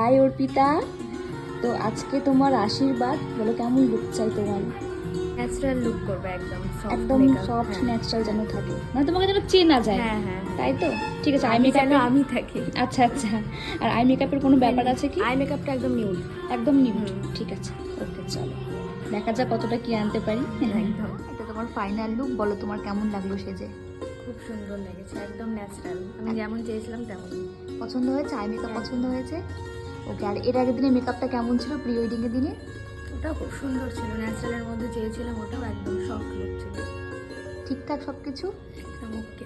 High Arpita, তো আজকে তোমার আশীর্বাদ বলো, কেমন লুক চাই তোমার? ন্যাচারাল লুক করবে একদম একদম সফট ন্যাচারাল যেন থাকে, না তোমাকে যেন চেনা যায়। হ্যাঁ হ্যাঁ তাই তো, ঠিক আছে। আই আমি মেকআপ যেন আমি থাকি। আচ্ছা আচ্ছা। আর আই মেকআপের কোনো ব্যাপার আছে কি? আই মেকআপটা একদম নিউড। একদম নিউড, ঠিক আছে। ওকে, চলো দেখা যাক কতটা কি আনতে পারি। একদম। এটা তোমার ফাইনাল লুক, বলো তোমার কেমন লাগলো সেজে? খুব সুন্দর লেগেছে, একদম ন্যাচারাল, আমি যেমন চেয়েছিলাম তেমনই। পছন্দ হয়েছে? আই মেকআপ পছন্দ হয়েছে? ওকে। আর এর আগের দিনে মেকআপটা কেমন ছিল, প্রি ওয়েডিং এর দিনে? ওটাও খুব সুন্দর ছিল, ন্যাচারালের মধ্যে চেয়েছিলাম, ওটাও একদম সফট লুক ছিল, ঠিকঠাক সব কিছু? একদম ওকে।